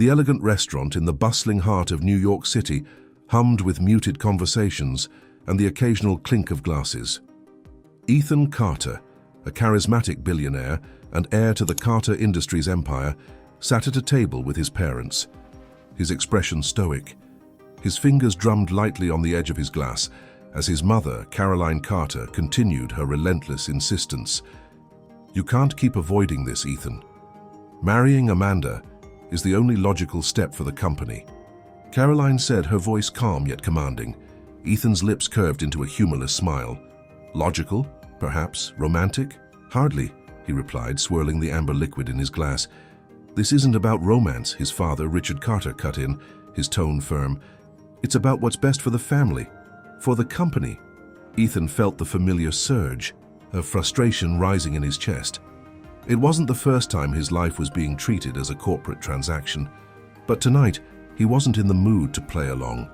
The elegant restaurant in the bustling heart of New York City hummed with muted conversations and the occasional clink of glasses. Ethan Carter, a charismatic billionaire and heir to the Carter Industries empire, sat at a table with his parents, his expression stoic. His fingers drummed lightly on the edge of his glass as his mother, Caroline Carter, continued her relentless insistence. "You can't keep avoiding this, Ethan. Marrying Amanda is the only logical step for the company." Caroline said, her voice calm yet commanding. Ethan's lips curved into a humorless smile. "Logical? Perhaps? Romantic? Hardly," he replied, swirling the amber liquid in his glass. "This isn't about romance," his father, Richard Carter, cut in, his tone firm. "It's about what's best for the family, for the company." Ethan felt the familiar surge of frustration rising in his chest. It wasn't the first time his life was being treated as a corporate transaction, but tonight he wasn't in the mood to play along.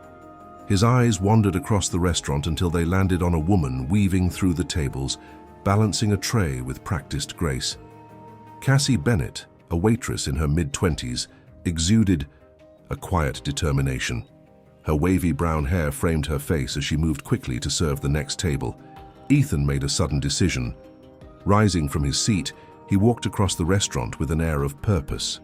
His eyes wandered across the restaurant until they landed on a woman weaving through the tables, balancing a tray with practiced grace. Cassie Bennett, a waitress in her mid-20s, exuded a quiet determination. Her wavy brown hair framed her face as she moved quickly to serve the next table. Ethan made a sudden decision. Rising from his seat, he walked across the restaurant with an air of purpose.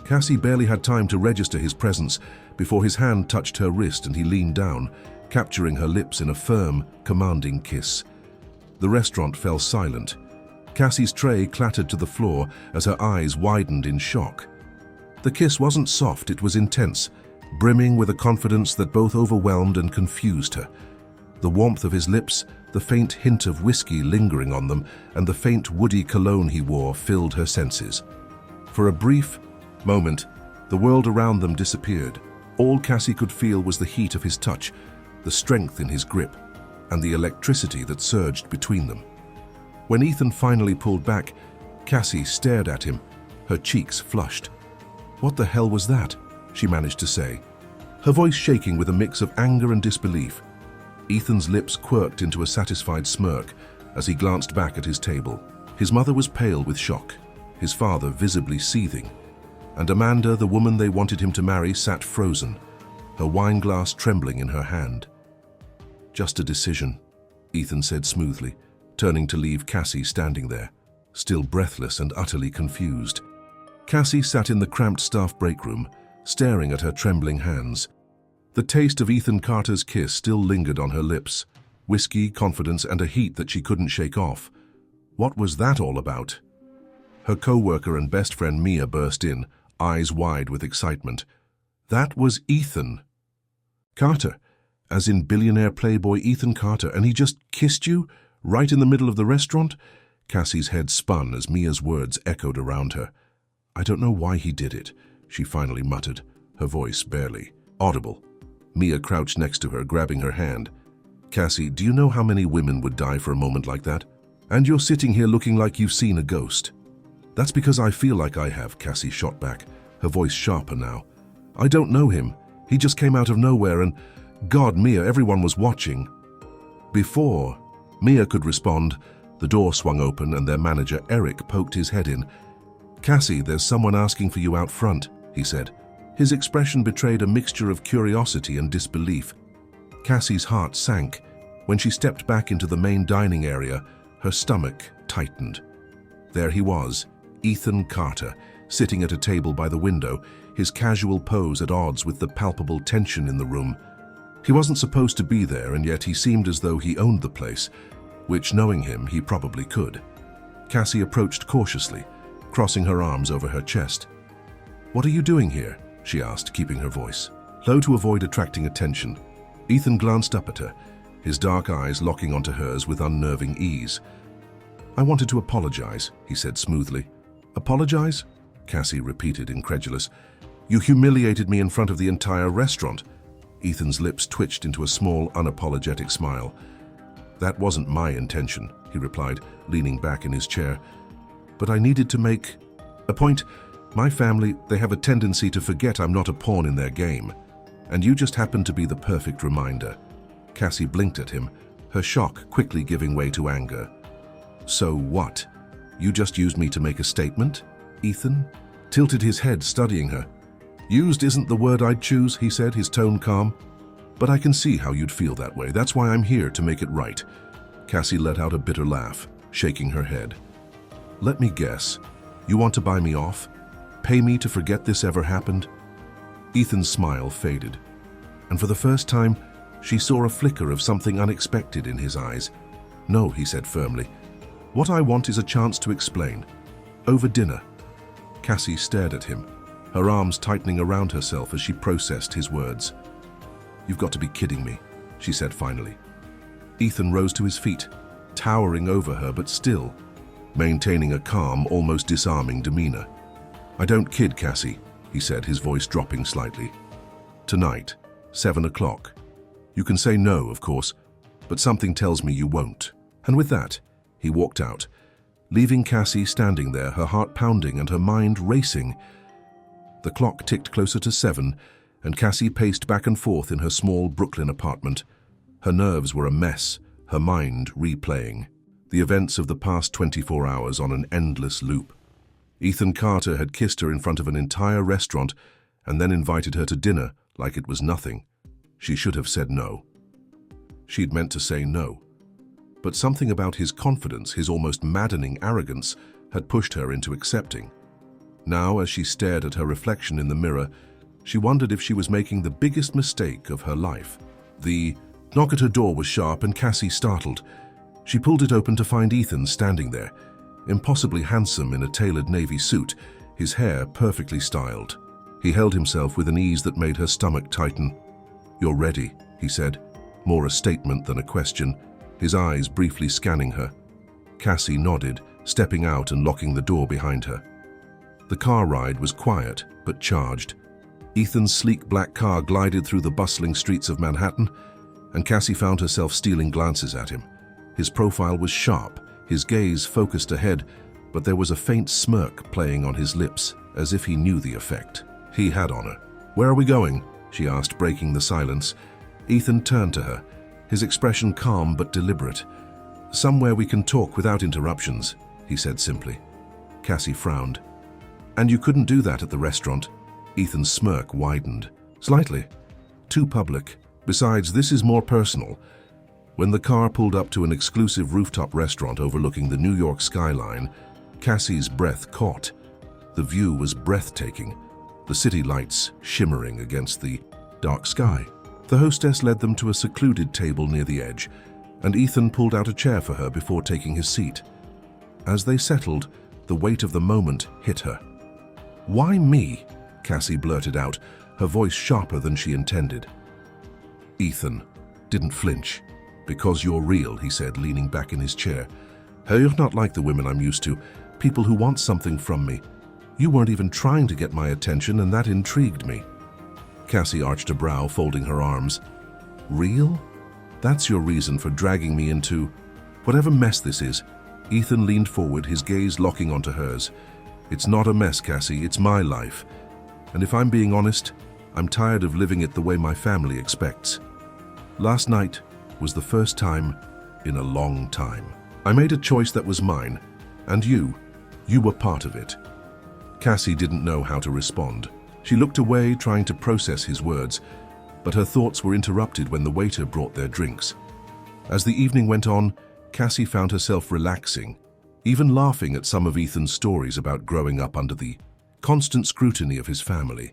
Cassie barely had time to register his presence before his hand touched her wrist and he leaned down, capturing her lips in a firm, commanding kiss. The restaurant fell silent. Cassie's tray clattered to the floor as her eyes widened in shock. The kiss wasn't soft, it was intense, brimming with a confidence that both overwhelmed and confused her. The warmth of his lips, the faint hint of whiskey lingering on them, and the faint woody cologne he wore filled her senses. For a brief moment, the world around them disappeared. All Cassie could feel was the heat of his touch, the strength in his grip, and the electricity that surged between them. When Ethan finally pulled back, Cassie stared at him, her cheeks flushed. "What the hell was that?" she managed to say, her voice shaking with a mix of anger and disbelief. Ethan's lips quirked into a satisfied smirk as he glanced back at his table. His mother was pale with shock, his father visibly seething, and Amanda, the woman they wanted him to marry, sat frozen, her wineglass trembling in her hand. "Just a decision," Ethan said smoothly, turning to leave Cassie standing there, still breathless and utterly confused. Cassie sat in the cramped staff break room, staring at her trembling hands. The taste of Ethan Carter's kiss still lingered on her lips, whiskey, confidence, and a heat that she couldn't shake off. What was that all about? Her co-worker and best friend Mia burst in, eyes wide with excitement. "That was Ethan Carter, as in billionaire playboy Ethan Carter, and he just kissed you, right in the middle of the restaurant?" Cassie's head spun as Mia's words echoed around her. "I don't know why he did it," she finally muttered, her voice barely audible. Mia crouched next to her, grabbing her hand. "Cassie, do you know how many women would die for a moment like that? And you're sitting here looking like you've seen a ghost." "That's because I feel like I have," Cassie shot back, her voice sharper now. "I don't know him. He just came out of nowhere and, God, Mia, everyone was watching." Before Mia could respond, the door swung open and their manager, Eric, poked his head in. "Cassie, there's someone asking for you out front," he said. His expression betrayed a mixture of curiosity and disbelief. Cassie's heart sank. When she stepped back into the main dining area, her stomach tightened. There he was, Ethan Carter, sitting at a table by the window, his casual pose at odds with the palpable tension in the room. He wasn't supposed to be there, and yet he seemed as though he owned the place, which, knowing him, he probably could. Cassie approached cautiously, crossing her arms over her chest. "What are you doing here?" she asked, keeping her voice low to avoid attracting attention. Ethan glanced up at her, his dark eyes locking onto hers with unnerving ease. "I wanted to apologize," he said smoothly. "Apologize?" Cassie repeated, incredulous. "You humiliated me in front of the entire restaurant." Ethan's lips twitched into a small, unapologetic smile. "That wasn't my intention," he replied, leaning back in his chair. "But I needed to make a point. My family, they have a tendency to forget I'm not a pawn in their game. And you just happen to be the perfect reminder." Cassie blinked at him, her shock quickly giving way to anger. "So what? You just used me to make a statement?" Ethan tilted his head, studying her. Used isn't the word I'd choose, he said, his tone calm. But I can see how you'd feel that way. That's why I'm here, to make it right. Cassie let out a bitter laugh, shaking her head. Let me guess. You want to buy me off? Pay me to forget this ever happened? Ethan's smile faded, and for the first time, she saw a flicker of something unexpected in his eyes. No, he said firmly. What I want is a chance to explain. Over dinner. Cassie stared at him, her arms tightening around herself as she processed his words. You've got to be kidding me, she said finally. Ethan rose to his feet, towering over her but still maintaining a calm, almost disarming demeanor. I don't kid, Cassie, he said, his voice dropping slightly. Tonight, 7 o'clock. You can say no, of course, but something tells me you won't. And with that, he walked out, leaving Cassie standing there, her heart pounding and her mind racing. The clock ticked closer to 7, and Cassie paced back and forth in her small Brooklyn apartment. Her nerves were a mess, her mind replaying the events of the past 24 hours on an endless loop. Ethan Carter had kissed her in front of an entire restaurant and then invited her to dinner like it was nothing. She should have said no. She'd meant to say no. But something about his confidence, his almost maddening arrogance, had pushed her into accepting. Now, as she stared at her reflection in the mirror, she wondered if she was making the biggest mistake of her life. The knock at her door was sharp and Cassie startled. She pulled it open to find Ethan standing there, impossibly handsome in a tailored navy suit, his hair perfectly styled. He held himself with an ease that made her stomach tighten. You're ready, he said, more a statement than a question, his eyes briefly scanning her. Cassie nodded, stepping out and locking the door behind her. The car ride was quiet, but charged. Ethan's sleek black car glided through the bustling streets of Manhattan, and Cassie found herself stealing glances at him. His profile was sharp, his gaze focused ahead, but there was a faint smirk playing on his lips, as if he knew the effect he had on her. Where are we going? She asked, breaking the silence. Ethan turned to her, his expression calm but deliberate. Somewhere we can talk without interruptions, he said simply. Cassie frowned. And you couldn't do that at the restaurant? Ethan's smirk widened. Slightly. Too public. Besides, this is more personal. When the car pulled up to an exclusive rooftop restaurant overlooking the New York skyline, Cassie's breath caught. The view was breathtaking, the city lights shimmering against the dark sky. The hostess led them to a secluded table near the edge, and Ethan pulled out a chair for her before taking his seat. As they settled, the weight of the moment hit her. Why me? Cassie blurted out, her voice sharper than she intended. Ethan didn't flinch. Because you're real, he said, leaning back in his chair. You're not like the women I'm used to, people who want something from me. You weren't even trying to get my attention, and that intrigued me. Cassie arched a brow, folding her arms. Real? That's your reason for dragging me into whatever mess this is. Ethan leaned forward, his gaze locking onto hers. It's not a mess, Cassie, it's my life. And if I'm being honest, I'm tired of living it the way my family expects. Last night was the first time in a long time. I made a choice that was mine, and you were part of it. Cassie didn't know how to respond. She looked away, trying to process his words, but her thoughts were interrupted when the waiter brought their drinks. As the evening went on, Cassie found herself relaxing, even laughing at some of Ethan's stories about growing up under the constant scrutiny of his family.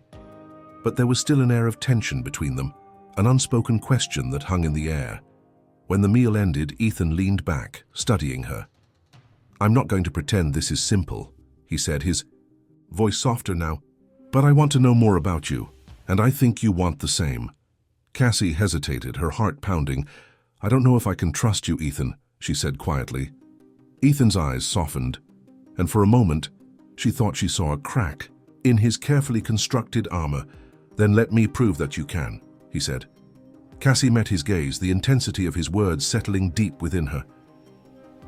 But there was still an air of tension between them, an unspoken question that hung in the air. When the meal ended, Ethan leaned back, studying her. I'm not going to pretend this is simple, he said, his voice softer now. But I want to know more about you, and I think you want the same. Cassie hesitated, her heart pounding. I don't know if I can trust you, Ethan, she said quietly. Ethan's eyes softened, and for a moment, she thought she saw a crack in his carefully constructed armor. Then let me prove that you can, he said. Cassie met his gaze, the intensity of his words settling deep within her.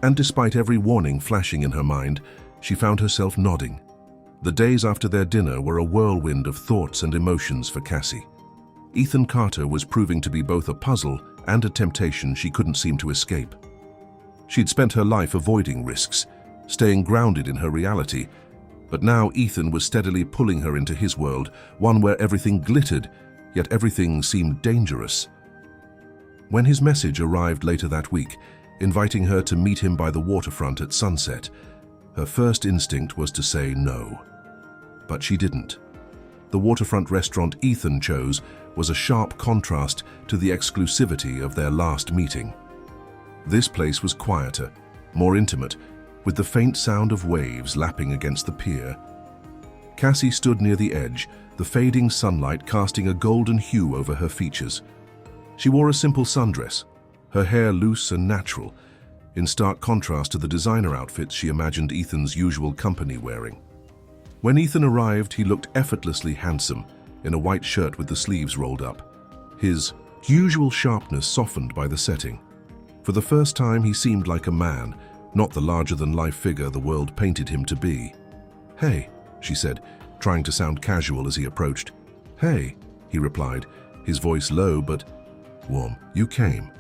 And despite every warning flashing in her mind, she found herself nodding. The days after their dinner were a whirlwind of thoughts and emotions for Cassie. Ethan Carter was proving to be both a puzzle and a temptation she couldn't seem to escape. She'd spent her life avoiding risks, staying grounded in her reality, But now Ethan was steadily pulling her into his world, one where everything glittered, yet everything seemed dangerous. When his message arrived later that week, inviting her to meet him by the waterfront at sunset, her first instinct was to say no. But she didn't. The waterfront restaurant Ethan chose was a sharp contrast to the exclusivity of their last meeting. This place was quieter, more intimate, with the faint sound of waves lapping against the pier. Cassie stood near the edge, the fading sunlight casting a golden hue over her features. She wore a simple sundress, her hair loose and natural, in stark contrast to the designer outfits she imagined Ethan's usual company wearing. When Ethan arrived, he looked effortlessly handsome, in a white shirt with the sleeves rolled up, his usual sharpness softened by the setting. For the first time, he seemed like a man, not the larger-than-life figure the world painted him to be. "Hey," she said, trying to sound casual as he approached. "Hey," he replied, his voice low but warm. "You came."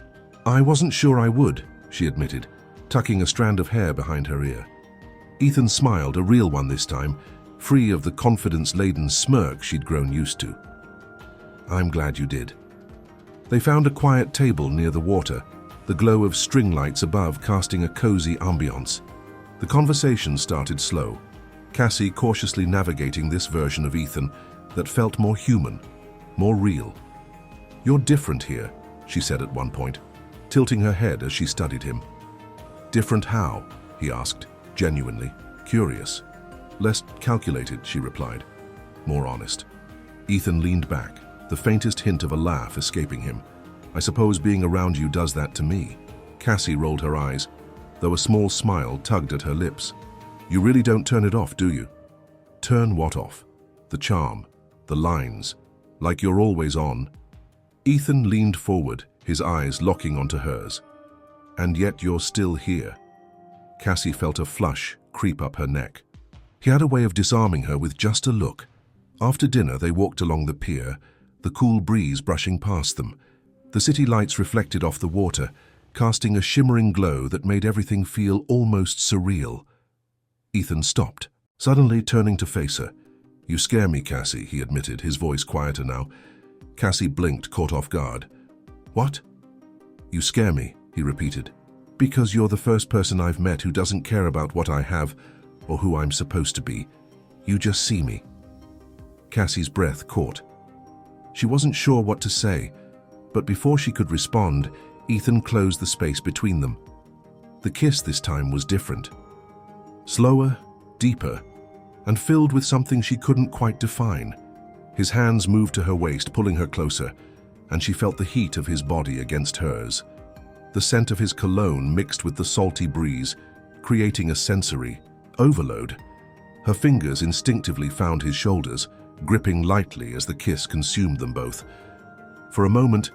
"I wasn't sure I would," she admitted, tucking a strand of hair behind her ear. Ethan smiled, a real one this time, free of the confidence-laden smirk she'd grown used to. "I'm glad you did." They found a quiet table near the water, the glow of string lights above casting a cozy ambiance. The conversation started slow, Cassie cautiously navigating this version of Ethan that felt more human, more real. "You're different here," she said at one point, tilting her head as she studied him. "Different how?" he asked, genuinely curious. "Less calculated," she replied, more honest. Ethan leaned back, the faintest hint of a laugh escaping him. "I suppose being around you does that to me." Cassie rolled her eyes, though a small smile tugged at her lips. "You really don't turn it off, do you?" "Turn what off?" "The charm, the lines, like you're always on." Ethan leaned forward, his eyes locking onto hers. "And yet you're still here." Cassie felt a flush creep up her neck. He had a way of disarming her with just a look. After dinner, they walked along the pier, the cool breeze brushing past them. The city lights reflected off the water, casting a shimmering glow that made everything feel almost surreal. Ethan stopped, suddenly turning to face her. "You scare me, Cassie," he admitted, his voice quieter now. Cassie blinked, caught off guard. "What?" "You scare me," he repeated, "because you're the first person I've met who doesn't care about what I have or who I'm supposed to be. You just see me." Cassie's breath caught. She wasn't sure what to say, but before she could respond, Ethan closed the space between them. The kiss this time was different. Slower, deeper, and filled with something she couldn't quite define. His hands moved to her waist, pulling her closer, and she felt the heat of his body against hers. The scent of his cologne mixed with the salty breeze, creating a sensory overload. Her fingers instinctively found his shoulders, gripping lightly as the kiss consumed them both. For a moment,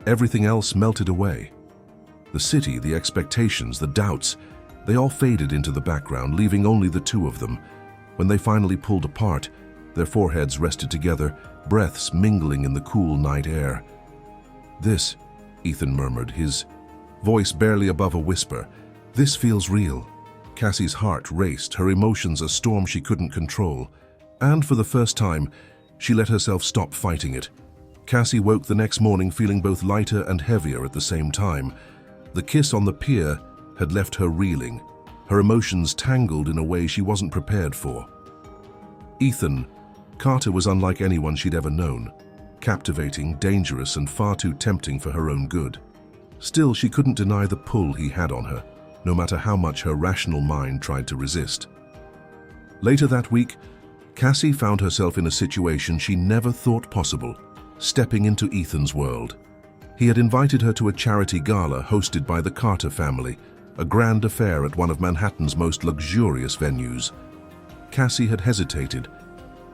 everything else melted away. The city, the expectations, the doubts, they all faded into the background, leaving only the two of them. When they finally pulled apart, their foreheads rested together, breaths mingling in the cool night air. "This," Ethan murmured, his voice barely above a whisper, "this feels real." Cassie's heart raced, her emotions a storm she couldn't control. And for the first time, she let herself stop fighting it. Cassie woke the next morning feeling both lighter and heavier at the same time. The kiss on the pier had left her reeling, her emotions tangled in a way she wasn't prepared for. Ethan, Carter was unlike anyone she'd ever known. Captivating, dangerous, and far too tempting for her own good. Still, she couldn't deny the pull he had on her, no matter how much her rational mind tried to resist. Later that week, Cassie found herself in a situation she never thought possible, stepping into Ethan's world. He had invited her to a charity gala hosted by the Carter family, a grand affair at one of Manhattan's most luxurious venues. Cassie had hesitated,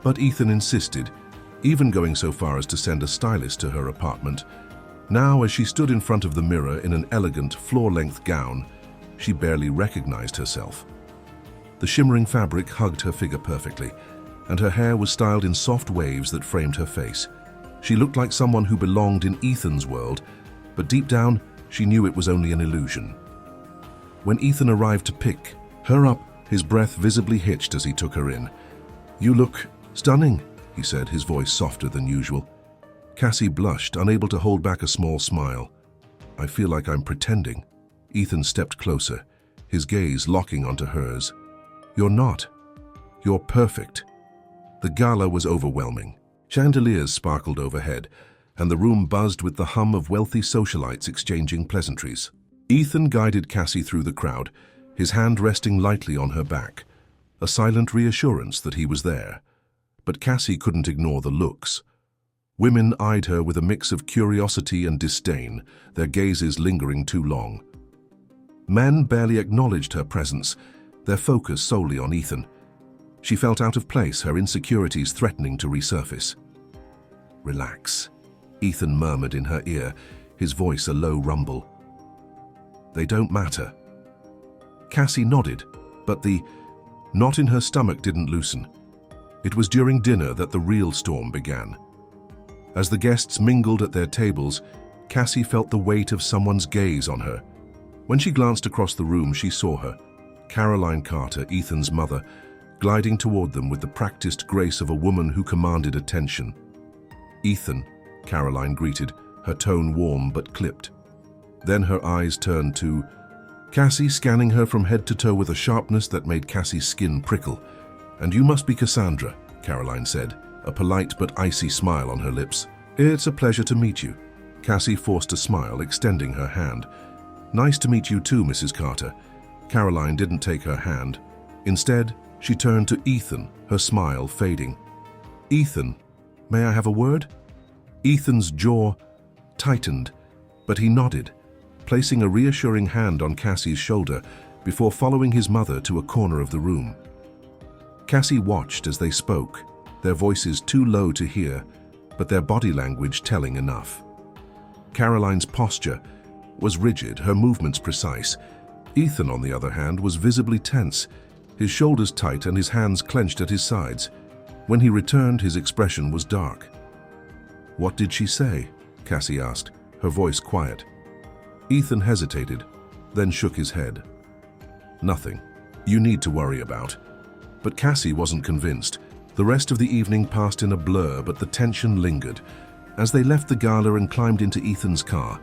but Ethan insisted, even going so far as to send a stylist to her apartment. Now, as she stood in front of the mirror in an elegant, floor-length gown, she barely recognized herself. The shimmering fabric hugged her figure perfectly, and her hair was styled in soft waves that framed her face. She looked like someone who belonged in Ethan's world, but deep down, she knew it was only an illusion. When Ethan arrived to pick her up, His breath visibly hitched as he took her in. "You look stunning," he said, his voice softer than usual. Cassie blushed, unable to hold back a small smile. "I feel like I'm pretending." Ethan stepped closer, his gaze locking onto hers. "You're not. You're perfect." The gala was overwhelming. Chandeliers sparkled overhead, and the room buzzed with the hum of wealthy socialites exchanging pleasantries. Ethan guided Cassie through the crowd, his hand resting lightly on her back, a silent reassurance that he was there. But Cassie couldn't ignore the looks. Women eyed her with a mix of curiosity and disdain, their gazes lingering too long. Men barely acknowledged her presence, their focus solely on Ethan. She felt out of place, her insecurities threatening to resurface. "Relax," Ethan murmured in her ear, his voice a low rumble. "They don't matter." Cassie nodded, but the knot in her stomach didn't loosen. It was during dinner that the real storm began. As the guests mingled at their tables, Cassie felt the weight of someone's gaze on her. When she glanced across the room, she saw her, Caroline Carter, Ethan's mother, gliding toward them with the practiced grace of a woman who commanded attention. "Ethan," Caroline greeted, her tone warm but clipped. Then her eyes turned to Cassie, scanning her from head to toe with a sharpness that made Cassie's skin prickle. "And you must be Cassandra," Caroline said, a polite but icy smile on her lips. "It's a pleasure to meet you." Cassie forced a smile, extending her hand. "Nice to meet you too, Mrs. Carter." Caroline didn't take her hand. Instead, she turned to Ethan, her smile fading. "Ethan, may I have a word?" Ethan's jaw tightened, but he nodded, placing a reassuring hand on Cassie's shoulder before following his mother to a corner of the room. Cassie watched as they spoke, their voices too low to hear, but their body language telling enough. Caroline's posture was rigid, her movements precise. Ethan, on the other hand, was visibly tense, his shoulders tight and his hands clenched at his sides. When he returned, his expression was dark. "What did she say?" Cassie asked, her voice quiet. Ethan hesitated, then shook his head. "Nothing you need to worry about." But Cassie wasn't convinced. The rest of the evening passed in a blur, but the tension lingered. As they left the gala and climbed into Ethan's car,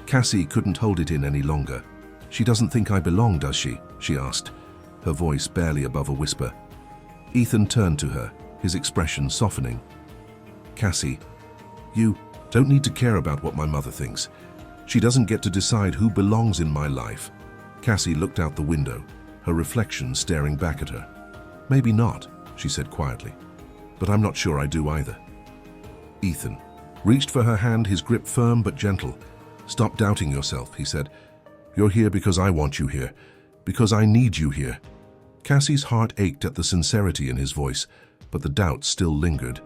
Cassie couldn't hold it in any longer. "She doesn't think I belong, does she?" she asked, her voice barely above a whisper. Ethan turned to her, his expression softening. "Cassie, you don't need to care about what my mother thinks. She doesn't get to decide who belongs in my life." Cassie looked out the window, her reflection staring back at her. "Maybe not," she said quietly, "but I'm not sure I do either." Ethan reached for her hand, his grip firm but gentle. "Stop doubting yourself," he said. "You're here because I want you here, because I need you here." Cassie's heart ached at the sincerity in his voice, but the doubt still lingered.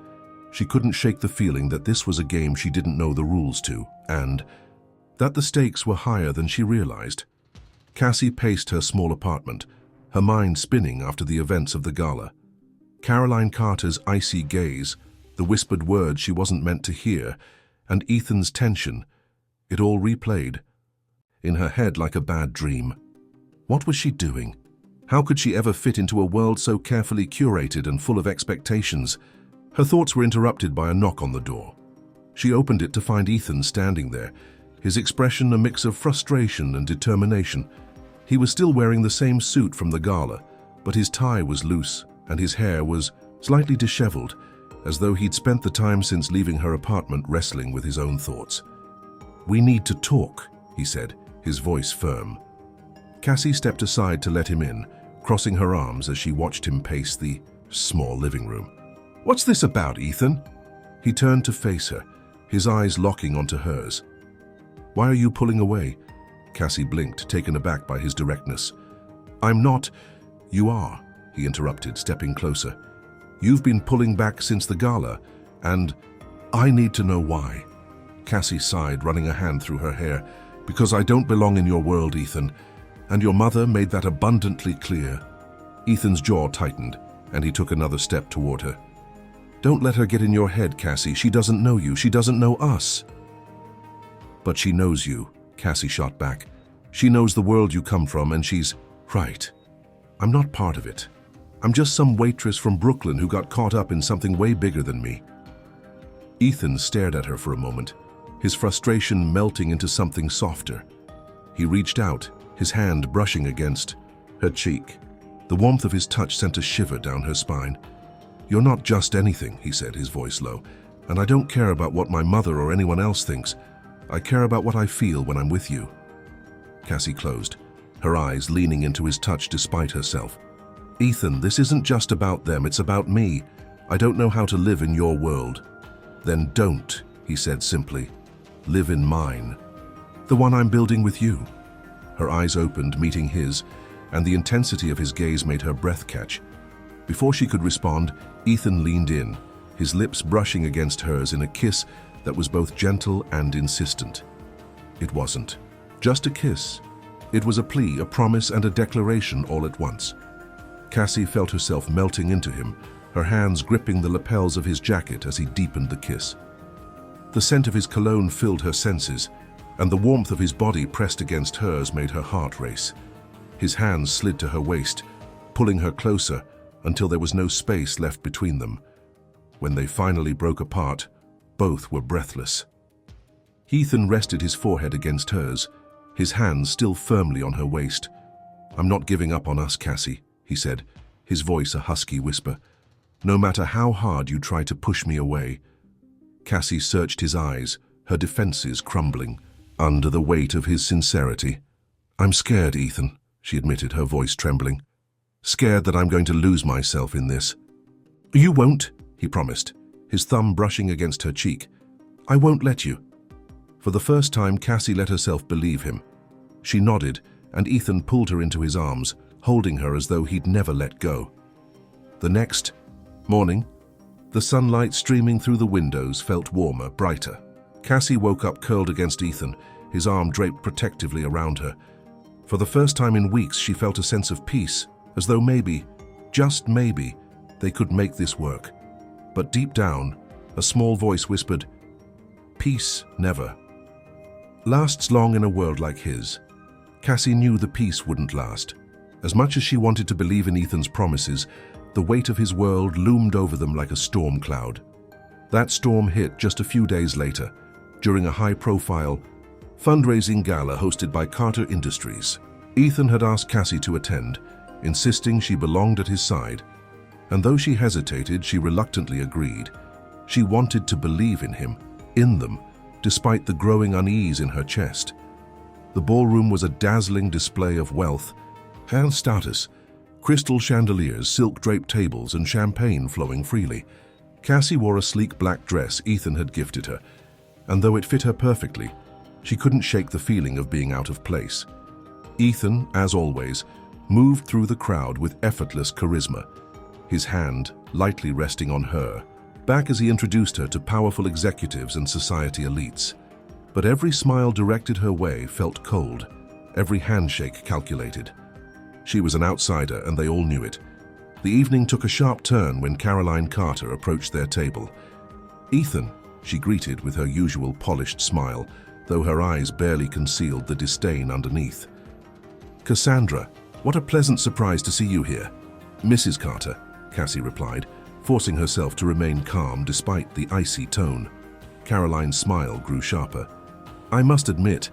She couldn't shake the feeling that this was a game she didn't know the rules to, and that the stakes were higher than she realized. Cassie paced her small apartment, her mind spinning after the events of the gala. Caroline Carter's icy gaze, the whispered words she wasn't meant to hear, and Ethan's tension, it all replayed in her head like a bad dream. What was she doing? How could she ever fit into a world so carefully curated and full of expectations? Her thoughts were interrupted by a knock on the door. She opened it to find Ethan standing there, his expression a mix of frustration and determination. He was still wearing the same suit from the gala, but his tie was loose and his hair was slightly disheveled, as though he'd spent the time since leaving her apartment wrestling with his own thoughts. "We need to talk," he said, his voice firm. Cassie stepped aside to let him in, crossing her arms as she watched him pace the small living room. "What's this about, Ethan?" He turned to face her, his eyes locking onto hers. "Why are you pulling away?" Cassie blinked, taken aback by his directness. "I'm not." "You are," he interrupted, stepping closer. "You've been pulling back since the gala, and I need to know why." Cassie sighed, running a hand through her hair. "Because I don't belong in your world, Ethan, and your mother made that abundantly clear." Ethan's jaw tightened, and he took another step toward her. "Don't let her get in your head, Cassie. She doesn't know you. She doesn't know us." "But she knows you," Cassie shot back. "She knows the world you come from, and she's right." I'm not part of it. I'm just some waitress from Brooklyn who got caught up in something way bigger than me. Ethan stared at her for a moment, his frustration melting into something softer. He reached out, his hand brushing against her cheek. The warmth of his touch sent a shiver down her spine. "You're not just anything," he said, his voice low, "and I don't care about what my mother or anyone else thinks. I care about what I feel when I'm with you." Cassie closed, her eyes leaning into his touch despite herself. "Ethan, this isn't just about them, it's about me. I don't know how to live in your world." "Then don't," he said simply. "Live in mine. The one I'm building with you." Her eyes opened, meeting his, and the intensity of his gaze made her breath catch. Before she could respond, Ethan leaned in, his lips brushing against hers in a kiss that was both gentle and insistent. It wasn't just a kiss. It was a plea, a promise, and a declaration all at once. Cassie felt herself melting into him, her hands gripping the lapels of his jacket as he deepened the kiss. The scent of his cologne filled her senses, and the warmth of his body pressed against hers made her heart race. His hands slid to her waist, pulling her closer until there was no space left between them. When they finally broke apart, both were breathless. Ethan rested his forehead against hers, his hands still firmly on her waist. "I'm not giving up on us, Cassie," he said, his voice a husky whisper. "No matter how hard you try to push me away." Cassie searched his eyes, her defenses crumbling under the weight of his sincerity. "I'm scared, Ethan," she admitted, her voice trembling. "Scared that I'm going to lose myself in this." "You won't," he promised, his thumb brushing against her cheek. "I won't let you." For the first time, Cassie let herself believe him. She nodded, and Ethan pulled her into his arms, holding her as though he'd never let go. The next morning, the sunlight streaming through the windows felt warmer, brighter. Cassie woke up curled against Ethan, his arm draped protectively around her. For the first time in weeks, she felt a sense of peace, as though maybe, just maybe, they could make this work. But deep down, a small voice whispered, "Peace never lasts long in a world like his." Cassie knew the peace wouldn't last. As much as she wanted to believe in Ethan's promises, the weight of his world loomed over them like a storm cloud. That storm hit just a few days later, during a high-profile fundraising gala hosted by Carter Industries. Ethan had asked Cassie to attend, insisting she belonged at his side. And though she hesitated, she reluctantly agreed. She wanted to believe in him, in them, despite the growing unease in her chest. The ballroom was a dazzling display of wealth and status, crystal chandeliers, silk-draped tables, and champagne flowing freely. Cassie wore a sleek black dress Ethan had gifted her, and though it fit her perfectly, she couldn't shake the feeling of being out of place. Ethan, as always, moved through the crowd with effortless charisma, his hand lightly resting on her back as he introduced her to powerful executives and society elites. But every smile directed her way felt cold, every handshake calculated. She was an outsider, and they all knew it. The evening took a sharp turn when Caroline Carter approached their table. "Ethan," she greeted with her usual polished smile, though her eyes barely concealed the disdain underneath. "Cassandra, what a pleasant surprise to see you here." "Mrs. Carter," Cassie replied, forcing herself to remain calm despite the icy tone. Caroline's smile grew sharper. "I must admit,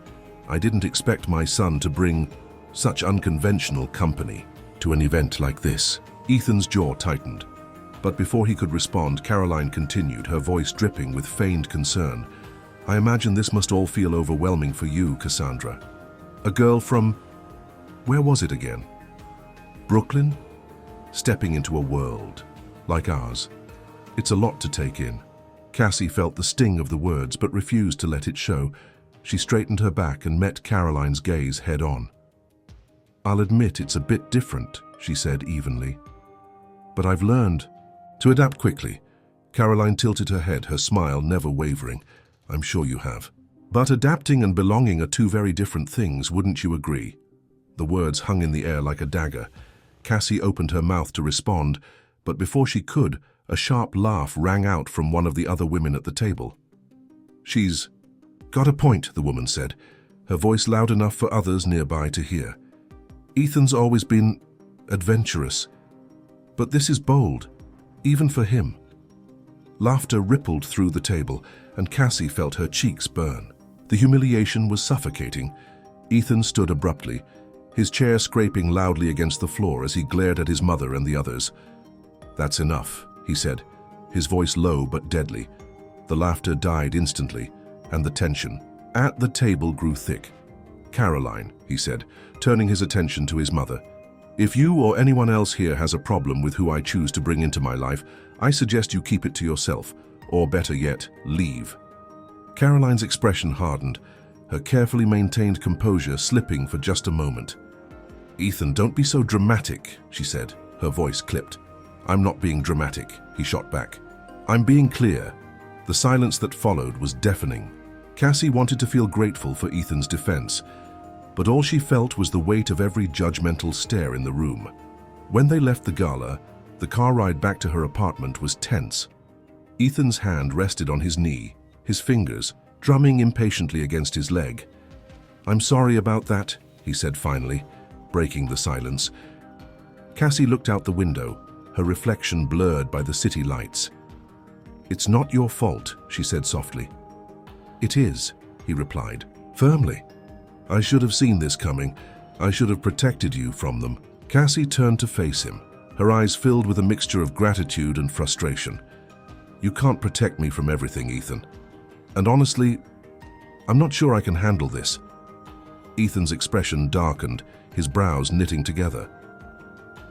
I didn't expect my son to bring such unconventional company to an event like this." Ethan's jaw tightened. But before he could respond, Caroline continued, her voice dripping with feigned concern. "I imagine this must all feel overwhelming for you, Cassandra. A girl from... where was it again? Brooklyn? Stepping into a world like ours. It's a lot to take in." Cassie felt the sting of the words but refused to let it show. She straightened her back and met Caroline's gaze head-on. "I'll admit it's a bit different," she said evenly. "But I've learned to adapt quickly." Caroline tilted her head, her smile never wavering. "I'm sure you have. But adapting and belonging are two very different things, wouldn't you agree?" The words hung in the air like a dagger. Cassie opened her mouth to respond, but before she could, a sharp laugh rang out from one of the other women at the table. "She's got a point," the woman said, her voice loud enough for others nearby to hear. "Ethan's always been adventurous. But this is bold, even for him. Laughter rippled through the table, and Cassie felt her cheeks burn. The humiliation was suffocating. Ethan stood abruptly, his chair scraping loudly against the floor as he glared at his mother and the others. "That's enough," he said, his voice low but deadly. The laughter died instantly, and the tension at the table grew thick. "Caroline," he said, turning his attention to his mother, "if you or anyone else here has a problem with who I choose to bring into my life, I suggest you keep it to yourself, or better yet, leave." Caroline's expression hardened, her carefully maintained composure slipping for just a moment. "Ethan, don't be so dramatic," she said, her voice clipped. "I'm not being dramatic," he shot back. "I'm being clear." The silence that followed was deafening. Cassie wanted to feel grateful for Ethan's defense, but all she felt was the weight of every judgmental stare in the room. When they left the gala, the car ride back to her apartment was tense. Ethan's hand rested on his knee, his fingers drumming impatiently against his leg. "I'm sorry about that," he said finally, breaking the silence. Cassie looked out the window, her reflection blurred by the city lights. "It's not your fault," she said softly. "It is," he replied, firmly. "I should have seen this coming. I should have protected you from them." Cassie turned to face him, her eyes filled with a mixture of gratitude and frustration. "You can't protect me from everything, Ethan. And honestly, I'm not sure I can handle this." Ethan's expression darkened, his brows knitting together.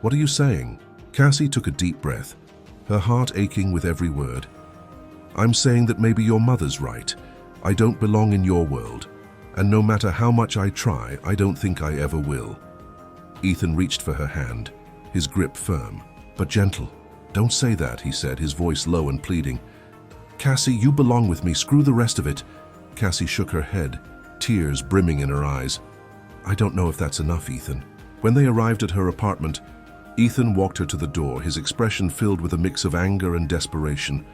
"What are you saying?" Cassie took a deep breath, her heart aching with every word. "I'm saying that maybe your mother's right. I don't belong in your world, and no matter how much I try, I don't think I ever will." Ethan reached for her hand, his grip firm, but gentle. "Don't say that," he said, his voice low and pleading. "Cassie, you belong with me, screw the rest of it." Cassie shook her head, tears brimming in her eyes. "I don't know if that's enough, Ethan." When they arrived at her apartment, Ethan walked her to the door, his expression filled with a mix of anger and desperation.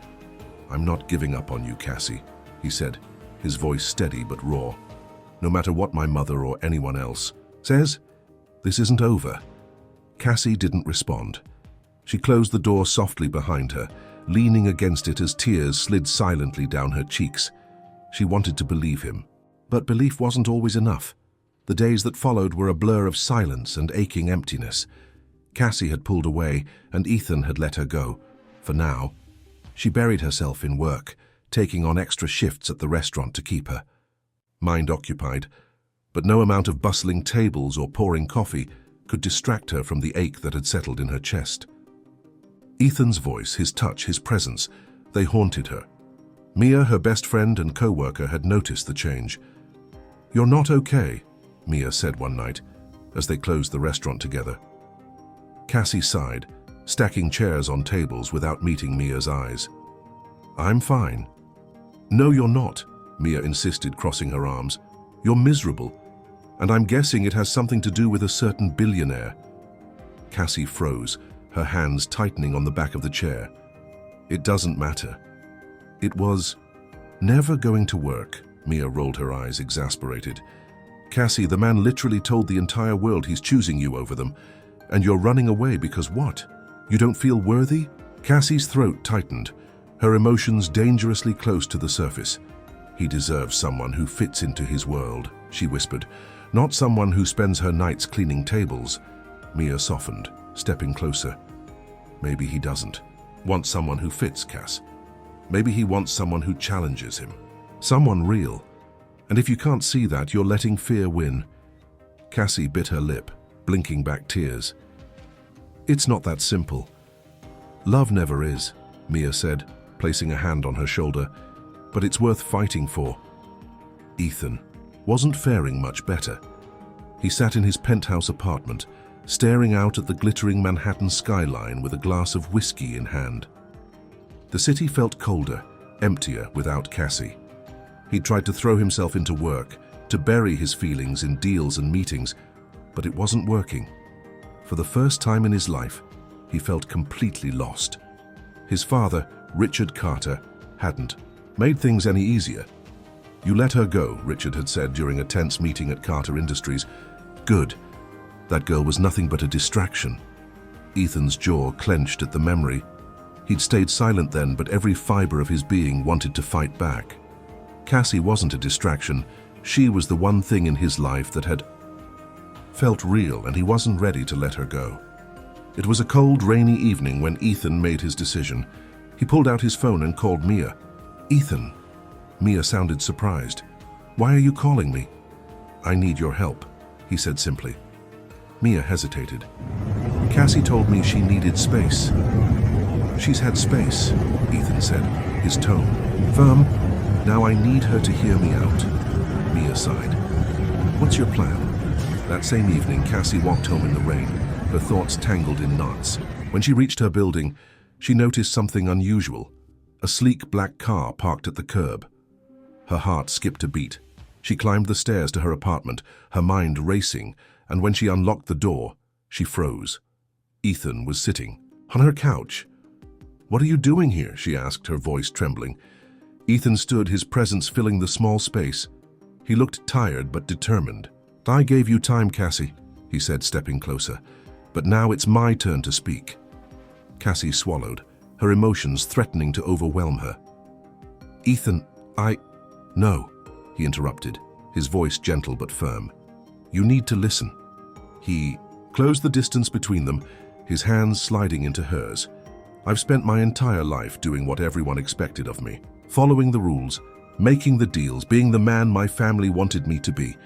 "I'm not giving up on you, Cassie," he said, his voice steady but raw. "No matter what my mother or anyone else says, this isn't over." Cassie didn't respond. She closed the door softly behind her, leaning against it as tears slid silently down her cheeks. She wanted to believe him, but belief wasn't always enough. The days that followed were a blur of silence and aching emptiness. Cassie had pulled away, and Ethan had let her go. For now, she buried herself in work, taking on extra shifts at the restaurant to keep her mind occupied, but no amount of bustling tables or pouring coffee could distract her from the ache that had settled in her chest. Ethan's voice, his touch, his presence, they haunted her. Mia, her best friend and co-worker, had noticed the change. "You're not okay," Mia said one night, as they closed the restaurant together. Cassie sighed, stacking chairs on tables without meeting Mia's eyes. "I'm fine." "No, you're not," Mia insisted, crossing her arms. "You're miserable, and I'm guessing it has something to do with a certain billionaire." Cassie froze, her hands tightening on the back of the chair. "It doesn't matter. It was never going to work." Mia rolled her eyes, exasperated. "Cassie, the man literally told the entire world he's choosing you over them, and you're running away because what? You don't feel worthy?" Cassie's throat tightened, her emotions dangerously close to the surface. "He deserves someone who fits into his world," she whispered, "not someone who spends her nights cleaning tables." Mia softened, stepping closer. "Maybe he doesn't want someone who fits, Cass. Maybe he wants someone who challenges him. Someone real. And if you can't see that, you're letting fear win." Cassie bit her lip, blinking back tears. "It's not that simple. Love never is," Mia said, placing a hand on her shoulder. "But it's worth fighting for." Ethan wasn't faring much better. He sat in his penthouse apartment, staring out at the glittering Manhattan skyline with a glass of whiskey in hand. The city felt colder, emptier without Cassie. He'd tried to throw himself into work, to bury his feelings in deals and meetings, but it wasn't working. For the first time in his life, he felt completely lost. His father, Richard Carter, hadn't made things any easier. "You let her go," Richard had said during a tense meeting at Carter Industries. "Good. That girl was nothing but a distraction." Ethan's jaw clenched at the memory. He'd stayed silent then, but every fiber of his being wanted to fight back. Cassie wasn't a distraction. She was the one thing in his life that had felt real, and he wasn't ready to let her go. It was a cold, rainy evening when Ethan made his decision. He pulled out his phone and called Mia. "Ethan." Mia sounded surprised. "Why are you calling me?" "I need your help," he said simply. Mia hesitated. "Cassie told me she needed space." "She's had space," Ethan said, his tone firm. "Now I need her to hear me out." Mia sighed. "What's your plan?" That same evening, Cassie walked home in the rain, her thoughts tangled in knots. When she reached her building, she noticed something unusual. A sleek black car parked at the curb. Her heart skipped a beat. She climbed the stairs to her apartment, her mind racing, and when she unlocked the door, she froze. Ethan was sitting on her couch. "What are you doing here?" she asked, her voice trembling. Ethan stood, his presence filling the small space. He looked tired but determined. "I gave you time, Cassie," he said, stepping closer. "But now it's my turn to speak." Cassie swallowed, her emotions threatening to overwhelm her. "Ethan, No," he interrupted, his voice gentle but firm. "You need to listen." He closed the distance between them, his hands sliding into hers. "I've spent my entire life doing what everyone expected of me, following the rules, making the deals, being the man my family wanted me to be.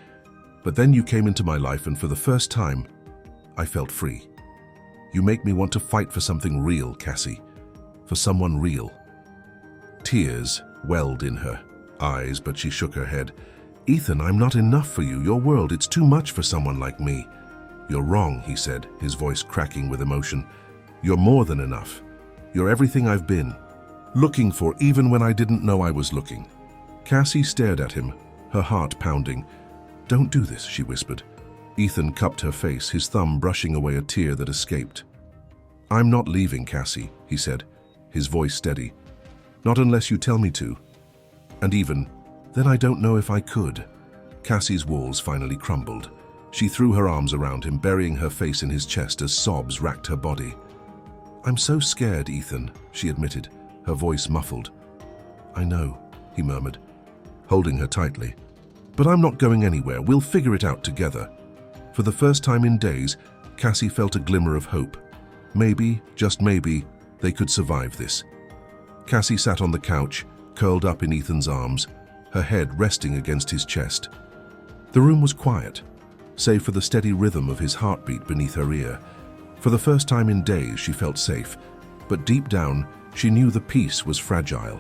But then you came into my life, and for the first time, I felt free. You make me want to fight for something real, Cassie, for someone real." Tears welled in her eyes, but she shook her head. "Ethan, I'm not enough for you. Your world, it's too much for someone like me." "You're wrong," he said, his voice cracking with emotion. "You're more than enough. You're everything I've been looking for, even when I didn't know I was looking." Cassie stared at him, her heart pounding. "Don't do this," she whispered. Ethan cupped her face, his thumb brushing away a tear that escaped. "I'm not leaving, Cassie," he said, his voice steady. "Not unless you tell me to. And even then, I don't know if I could." Cassie's walls finally crumbled. She threw her arms around him, burying her face in his chest as sobs racked her body. "I'm so scared, Ethan," she admitted, her voice muffled. "I know," he murmured, holding her tightly. "But I'm not going anywhere. We'll figure it out together." For the first time in days, Cassie felt a glimmer of hope. Maybe, just maybe, they could survive this. Cassie sat on the couch, curled up in Ethan's arms, her head resting against his chest. The room was quiet, save for the steady rhythm of his heartbeat beneath her ear. For the first time in days, she felt safe, but deep down, she knew the peace was fragile.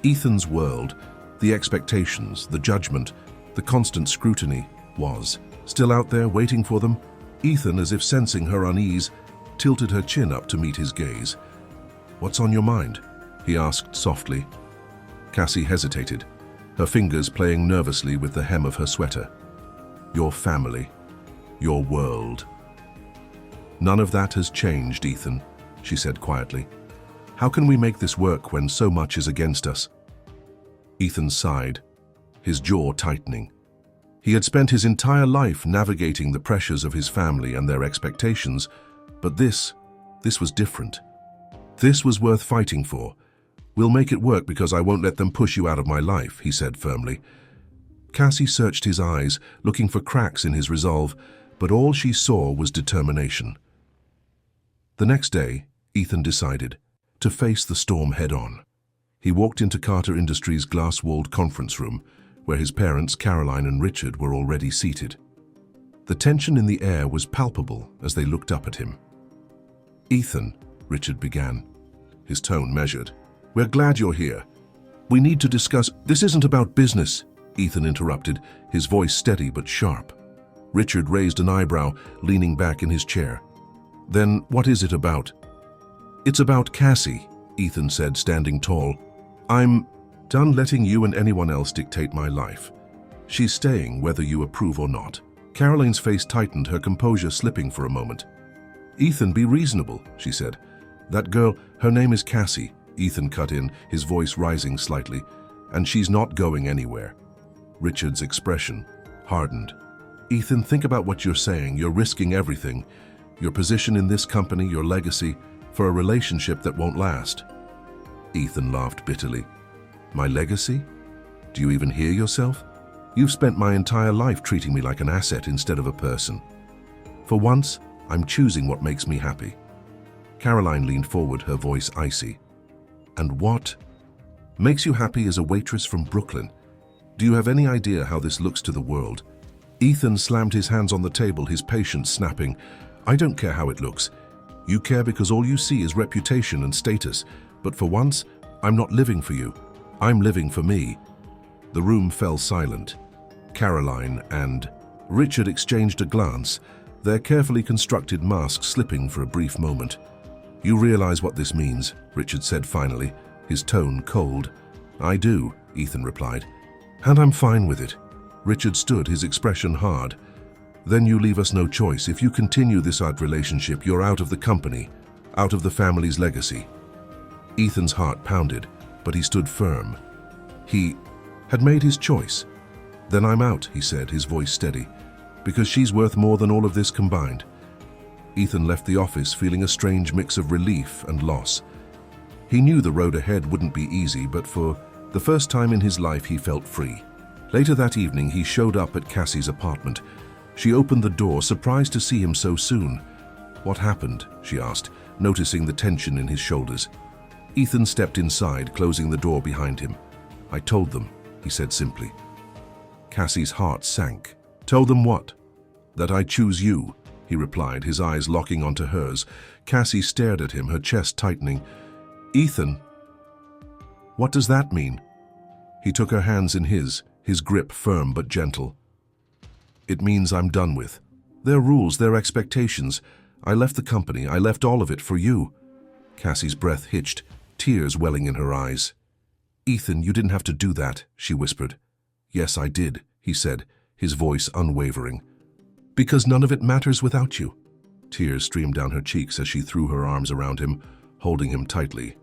Ethan's world, the expectations, the judgment, the constant scrutiny, was still out there waiting for them. Ethan, as if sensing her unease, tilted her chin up to meet his gaze. "What's on your mind?" he asked softly. Cassie hesitated, her fingers playing nervously with the hem of her sweater. "Your family, your world." "None of that has changed, Ethan," she said quietly. "How can we make this work when so much is against us?" Ethan sighed, his jaw tightening. He had spent his entire life navigating the pressures of his family and their expectations, but this was different. This was worth fighting for. "We'll make it work because I won't let them push you out of my life," he said firmly. Cassie searched his eyes, looking for cracks in his resolve, but all she saw was determination. The next day, Ethan decided to face the storm head-on. He walked into Carter Industries' glass-walled conference room, where his parents, Caroline and Richard, were already seated. The tension in the air was palpable as they looked up at him. "Ethan," Richard began, his tone measured, "we're glad you're here. We need to discuss—" "This isn't about business," Ethan interrupted, his voice steady but sharp. Richard raised an eyebrow, leaning back in his chair. "Then what is it about?" "It's about Cassie," Ethan said, standing tall. "I'm done letting you and anyone else dictate my life. She's staying whether you approve or not." Caroline's face tightened, her composure slipping for a moment. "Ethan, be reasonable," she said. "That girl, her name is Cassie," Ethan cut in, his voice rising slightly, "and she's not going anywhere." Richard's expression hardened. "Ethan, think about what you're saying. You're risking everything. your position in this company, your legacy, for a relationship that won't last. Ethan laughed bitterly. My legacy? Do you even hear yourself? You've spent my entire life treating me like an asset instead of a person. For once, I'm choosing what makes me happy. Caroline leaned forward, her voice icy. And what makes you happy as a waitress from Brooklyn? Do you have any idea how this looks to the world? Ethan slammed his hands on the table, his patience snapping. I don't care how it looks. You care because all you see is reputation and status. But for once, I'm not living for you. I'm living for me. The room fell silent. Caroline and Richard exchanged a glance, their carefully constructed masks slipping for a brief moment. You realize what this means, Richard said finally, his tone cold. I do, Ethan replied. And I'm fine with it. Richard stood, his expression hard. Then you leave us no choice. If you continue this odd relationship, you're out of the company, out of the family's legacy. Ethan's heart pounded, but he stood firm. He had made his choice. Then I'm out, he said, his voice steady, because she's worth more than all of this combined. Ethan left the office feeling a strange mix of relief and loss. He knew the road ahead wouldn't be easy, but for the first time in his life he felt free. Later that evening he showed up at Cassie's apartment. She opened the door, surprised to see him so soon. What happened? She asked, noticing the tension in his shoulders. Ethan stepped inside, closing the door behind him. I told them, he said simply. Cassie's heart sank. Told them what? That I choose you, he replied, his eyes locking onto hers. Cassie stared at him, her chest tightening. Ethan, what does that mean? He took her hands in his grip firm but gentle. It means I'm done with. Their rules, their expectations. I left the company, I left all of it for you. Cassie's breath hitched, tears welling in her eyes. Ethan, you didn't have to do that, she whispered. Yes, I did, he said, his voice unwavering. Because none of it matters without you. Tears streamed down her cheeks as she threw her arms around him, holding him tightly.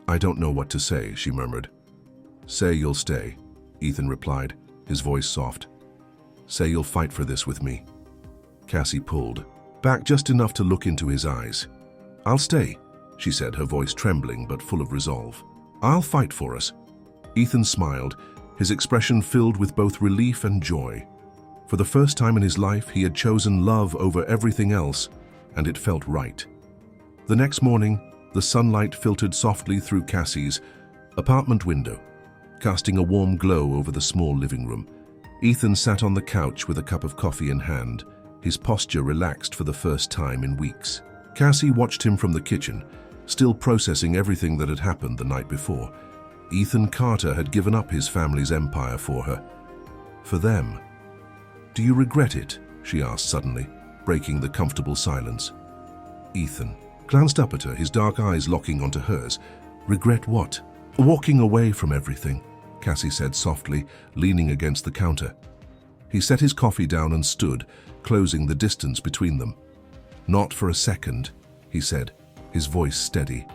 I don't know what to say, she murmured. Say you'll stay, Ethan replied, his voice soft. Say you'll fight for this with me. Cassie pulled back just enough to look into his eyes. I'll stay, she said, her voice trembling but full of resolve. I'll fight for us. Ethan smiled, his expression filled with both relief and joy. For the first time in his life, he had chosen love over everything else, and it felt right. The next morning, the sunlight filtered softly through Cassie's apartment window, casting a warm glow over the small living room. Ethan sat on the couch with a cup of coffee in hand, his posture relaxed for the first time in weeks. Cassie watched him from the kitchen, still processing everything that had happened the night before. Ethan Carter had given up his family's empire for her. For them. Do you regret it? She asked suddenly, breaking the comfortable silence. Ethan glanced up at her, his dark eyes locking onto hers. Regret what? Walking away from everything, Cassie said softly, leaning against the counter. He set his coffee down and stood, closing the distance between them. Not for a second, he said, his voice steady.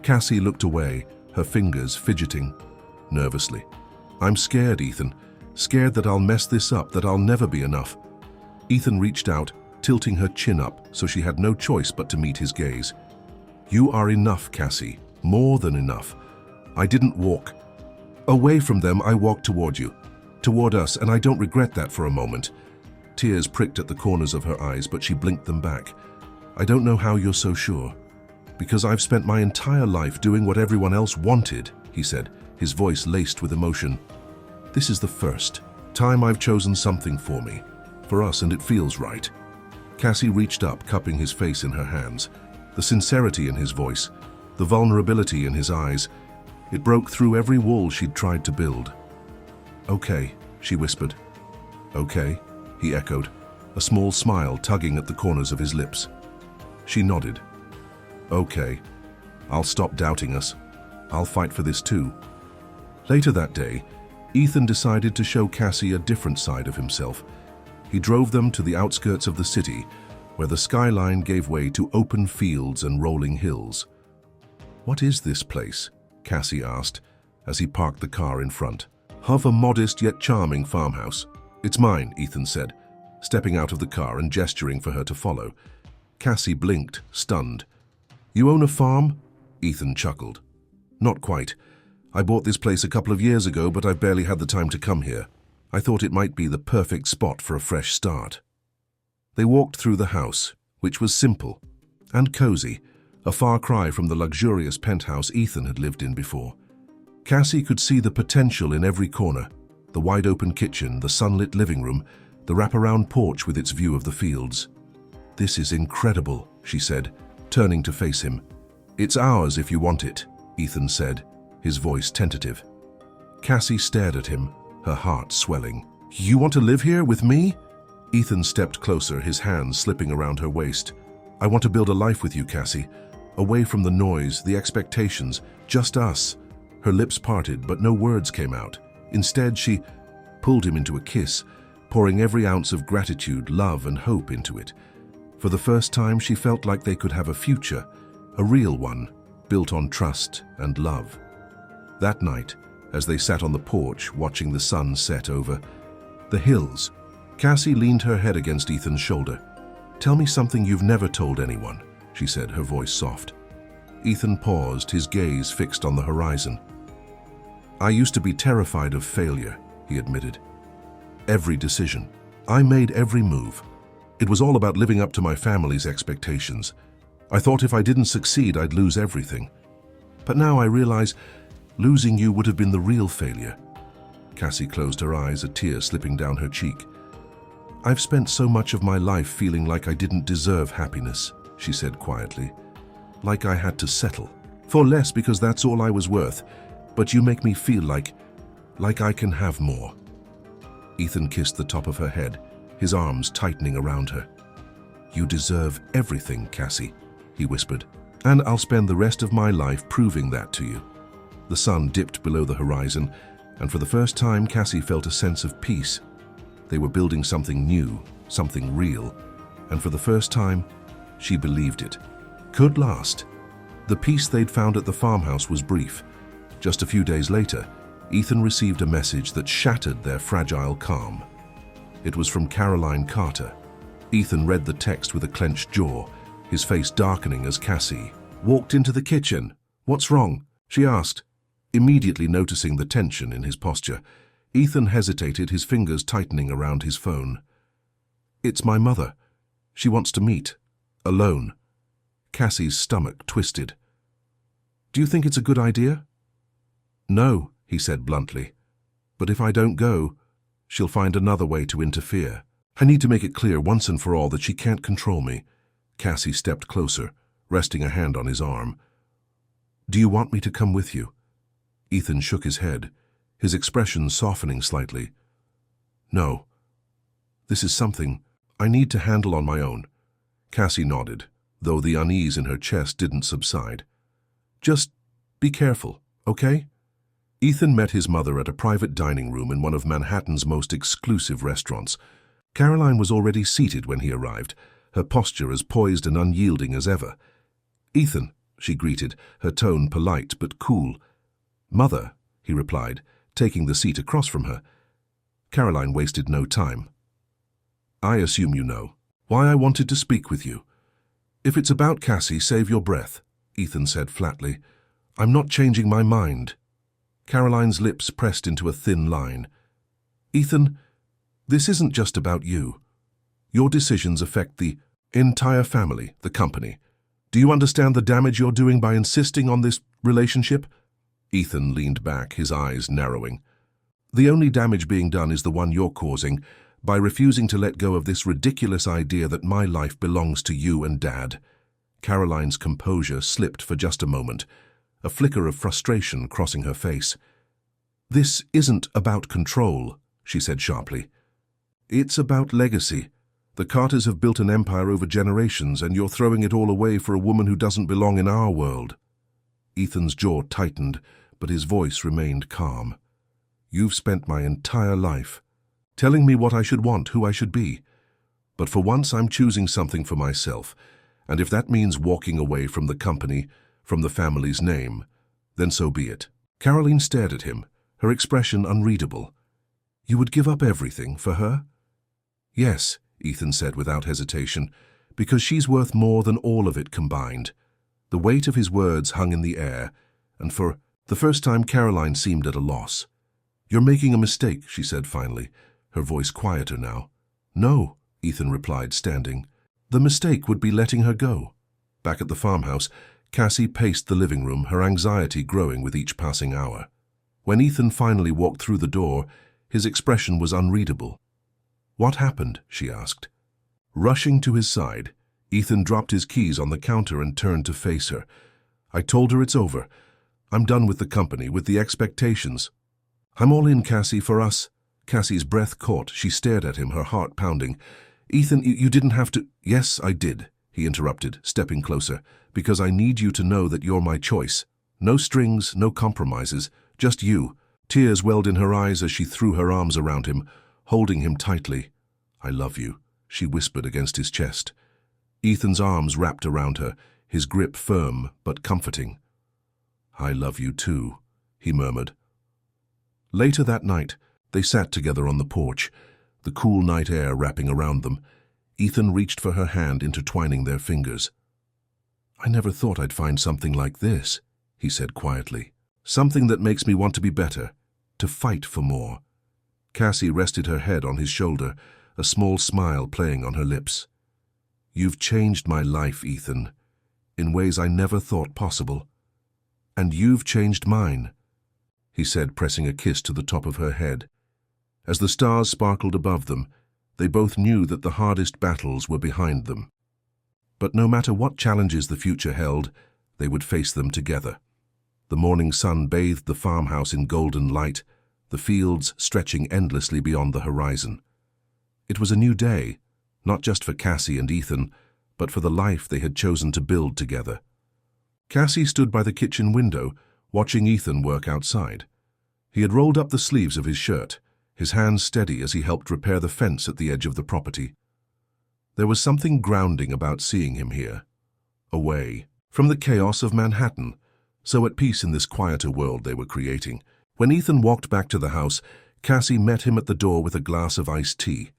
Cassie looked away, her fingers fidgeting nervously. I'm scared, Ethan. Scared that I'll mess this up, that I'll never be enough. Ethan reached out, tilting her chin up so she had no choice but to meet his gaze. You are enough, Cassie. More than enough. I didn't walk away from them, I walked toward you, toward us, and I don't regret that for a moment. Tears pricked at the corners of her eyes, but she blinked them back. I don't know how you're so sure. Because I've spent my entire life doing what everyone else wanted, he said, his voice laced with emotion. This is the first time I've chosen something for me, for us, and it feels right. Cassie reached up, cupping his face in her hands. The sincerity in his voice, the vulnerability in his eyes, it broke through every wall she'd tried to build. Okay, she whispered. Okay, he echoed, a small smile tugging at the corners of his lips. She nodded. Okay, I'll stop doubting us. I'll fight for this too. Later that day, Ethan decided to show Cassie a different side of himself. He drove them to the outskirts of the city, where the skyline gave way to open fields and rolling hills. What is this place? Cassie asked, as he parked the car in front. Of a modest yet charming farmhouse. It's mine, Ethan said, stepping out of the car and gesturing for her to follow. Cassie blinked, stunned. You own a farm? Ethan chuckled. Not quite. I bought this place a couple of years ago, but I've barely had the time to come here. I thought it might be the perfect spot for a fresh start. They walked through the house, which was simple and cozy, a far cry from the luxurious penthouse Ethan had lived in before. Cassie could see the potential in every corner, the wide-open kitchen, the sunlit living room, the wraparound porch with its view of the fields. This is incredible, she said, turning to face him. It's ours if you want it, Ethan said, his voice tentative. Cassie stared at him, her heart swelling. You want to live here with me? Ethan stepped closer, his hands slipping around her waist. I want to build a life with you, Cassie. Away from the noise, the expectations, just us. Her lips parted, but no words came out. Instead, she pulled him into a kiss, pouring every ounce of gratitude, love, and hope into it. For the first time, she felt like they could have a future, a real one, built on trust and love. That night, as they sat on the porch watching the sun set over the hills, Cassie leaned her head against Ethan's shoulder. Tell me something you've never told anyone, she said, her voice soft. Ethan paused, his gaze fixed on the horizon. I used to be terrified of failure, he admitted. Every decision. I made every move. It was all about living up to my family's expectations. I thought if I didn't succeed, I'd lose everything. But now I realize losing you would have been the real failure. Cassie closed her eyes, a tear slipping down her cheek. I've spent so much of my life feeling like I didn't deserve happiness, she said quietly. Like I had to settle. For less because that's all I was worth. But you make me feel like I can have more. Ethan kissed the top of her head, his arms tightening around her. You deserve everything, Cassie, he whispered. And I'll spend the rest of my life proving that to you. The sun dipped below the horizon, and for the first time Cassie felt a sense of peace. They were building something new, something real, and for the first time, she believed it could last. The peace they'd found at the farmhouse was brief. Just a few days later, Ethan received a message that shattered their fragile calm. It was from Caroline Carter. Ethan read the text with a clenched jaw, his face darkening as Cassie walked into the kitchen. What's wrong? She asked. Immediately noticing the tension in his posture, Ethan hesitated, his fingers tightening around his phone. It's my mother. She wants to meet. Alone. Cassie's stomach twisted. Do you think it's a good idea? No, he said bluntly. But if I don't go, she'll find another way to interfere. I need to make it clear once and for all that she can't control me. Cassie stepped closer, resting a hand on his arm. Do you want me to come with you? Ethan shook his head, his expression softening slightly. No. This is something I need to handle on my own. Cassie nodded, though the unease in her chest didn't subside. Just be careful, okay? Ethan met his mother at a private dining room in one of Manhattan's most exclusive restaurants. Caroline was already seated when he arrived, her posture as poised and unyielding as ever. Ethan, she greeted, her tone polite but cool. Mother, he replied, taking the seat across from her. Caroline wasted no time. I assume you know why I wanted to speak with you. If it's about Cassie, save your breath, Ethan said flatly. I'm not changing my mind. Caroline's lips pressed into a thin line. Ethan, this isn't just about you. Your decisions affect the entire family, the company. Do you understand the damage you're doing by insisting on this relationship? Ethan leaned back, his eyes narrowing. The only damage being done is the one you're causing by refusing to let go of this ridiculous idea that my life belongs to you and Dad. Caroline's composure slipped for just a moment, a flicker of frustration crossing her face. This isn't about control, she said sharply. It's about legacy. The Carters have built an empire over generations, and you're throwing it all away for a woman who doesn't belong in our world. Ethan's jaw tightened, but his voice remained calm. You've spent my entire life telling me what I should want, who I should be. But for once I'm choosing something for myself, and if that means walking away from the company, from the family's name, then so be it. Caroline stared at him, her expression unreadable. You would give up everything for her? Yes, Ethan said without hesitation, because she's worth more than all of it combined." The weight of his words hung in the air, and for the first time Caroline seemed at a loss. "You're making a mistake," she said finally, her voice quieter now. "No," Ethan replied, standing. "The mistake would be letting her go." Back at the farmhouse, Cassie paced the living room, her anxiety growing with each passing hour. When Ethan finally walked through the door, his expression was unreadable. "What happened?" she asked. Rushing to his side, Ethan dropped his keys on the counter and turned to face her. "I told her it's over. I'm done with the company, with the expectations. I'm all in, Cassie, for us." Cassie's breath caught. She stared at him, her heart pounding. "Ethan, you didn't have to—" "Yes, I did," he interrupted, stepping closer, "because I need you to know that you're my choice. No strings, no compromises, just you." Tears welled in her eyes as she threw her arms around him, holding him tightly. "I love you," she whispered against his chest. Ethan's arms wrapped around her, his grip firm but comforting. "I love you too," he murmured. Later that night, they sat together on the porch, the cool night air wrapping around them. Ethan reached for her hand, intertwining their fingers. "I never thought I'd find something like this," he said quietly. "Something that makes me want to be better, to fight for more." Cassie rested her head on his shoulder, a small smile playing on her lips. "You've changed my life, Ethan, in ways I never thought possible. And you've changed mine," he said, pressing a kiss to the top of her head. As the stars sparkled above them, they both knew that the hardest battles were behind them. But no matter what challenges the future held, they would face them together. The morning sun bathed the farmhouse in golden light, the fields stretching endlessly beyond the horizon. It was a new day, not just for Cassie and Ethan, but for the life they had chosen to build together. Cassie stood by the kitchen window, watching Ethan work outside. He had rolled up the sleeves of his shirt, his hands steady as he helped repair the fence at the edge of the property. There was something grounding about seeing him here, away from the chaos of Manhattan, so at peace in this quieter world they were creating. When Ethan walked back to the house, Cassie met him at the door with a glass of iced tea.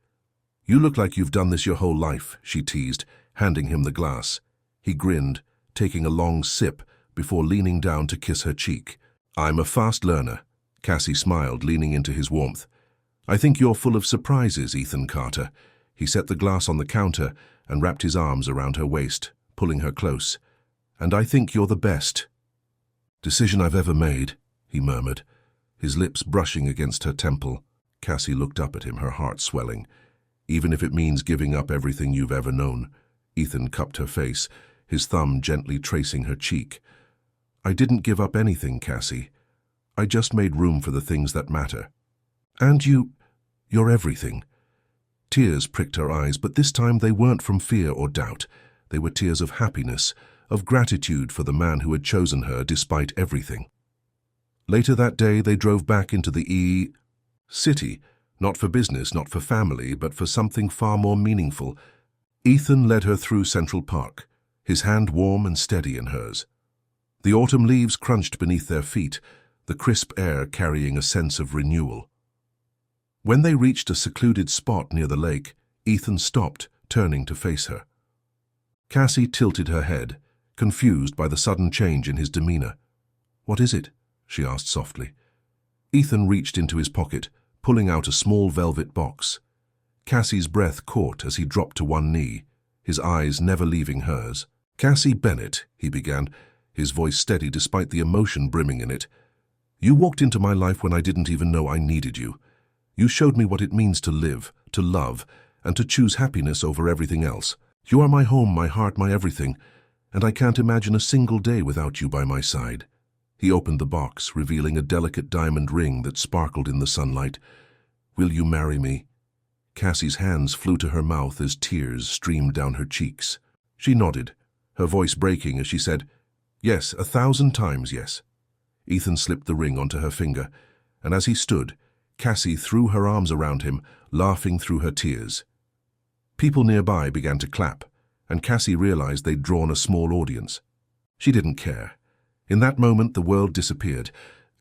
"You look like you've done this your whole life," she teased, handing him the glass. He grinned, taking a long sip before leaning down to kiss her cheek. "I'm a fast learner," Cassie smiled, leaning into his warmth. "I think you're full of surprises, Ethan Carter." He set the glass on the counter and wrapped his arms around her waist, pulling her close. "And I think you're the best decision I've ever made," he murmured, his lips brushing against her temple. Cassie looked up at him, her heart swelling. "Even if it means giving up everything you've ever known." Ethan cupped her face, his thumb gently tracing her cheek. "I didn't give up anything, Cassie. I just made room for the things that matter. And you're everything." Tears pricked her eyes, but this time they weren't from fear or doubt. They were tears of happiness, of gratitude for the man who had chosen her despite everything. Later that day, they drove back into the city, not for business, not for family, but for something far more meaningful. Ethan led her through Central Park, his hand warm and steady in hers. The autumn leaves crunched beneath their feet, the crisp air carrying a sense of renewal. When they reached a secluded spot near the lake, Ethan stopped, turning to face her. Cassie tilted her head, confused by the sudden change in his demeanor. "What is it?" she asked softly. Ethan reached into his pocket, pulling out a small velvet box. Cassie's breath caught as he dropped to one knee, his eyes never leaving hers. "Cassie Bennett," he began, his voice steady despite the emotion brimming in it. "You walked into my life when I didn't even know I needed you. You showed me what it means to live, to love, and to choose happiness over everything else. You are my home, my heart, my everything, and I can't imagine a single day without you by my side." He opened the box, revealing a delicate diamond ring that sparkled in the sunlight. "Will you marry me?" Cassie's hands flew to her mouth as tears streamed down her cheeks. She nodded, her voice breaking as she said, "Yes, 1,000 times yes." Ethan slipped the ring onto her finger, and as he stood, Cassie threw her arms around him, laughing through her tears. People nearby began to clap, and Cassie realized they'd drawn a small audience. She didn't care. In that moment, the world disappeared,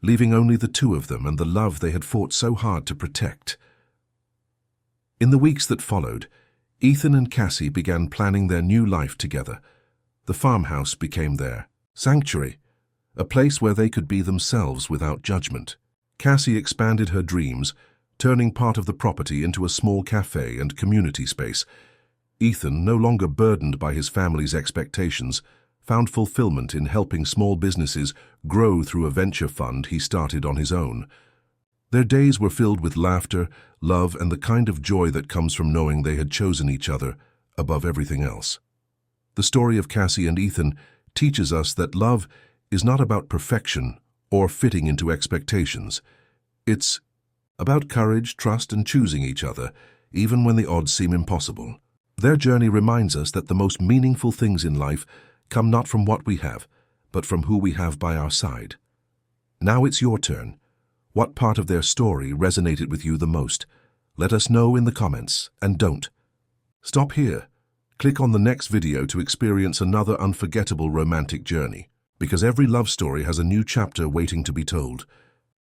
leaving only the two of them and the love they had fought so hard to protect. In the weeks that followed, Ethan and Cassie began planning their new life together. The farmhouse became their sanctuary, a place where they could be themselves without judgment. Cassie expanded her dreams, turning part of the property into a small cafe and community space. Ethan, no longer burdened by his family's expectations, found fulfillment in helping small businesses grow through a venture fund he started on his own. Their days were filled with laughter, love, and the kind of joy that comes from knowing they had chosen each other above everything else. The story of Cassie and Ethan teaches us that love is not about perfection or fitting into expectations. It's about courage, trust, and choosing each other, even when the odds seem impossible. Their journey reminds us that the most meaningful things in life come not from what we have, but from who we have by our side. Now it's your turn. What part of their story resonated with you the most? Let us know in the comments, and don't stop here. Click on the next video to experience another unforgettable romantic journey, because every love story has a new chapter waiting to be told.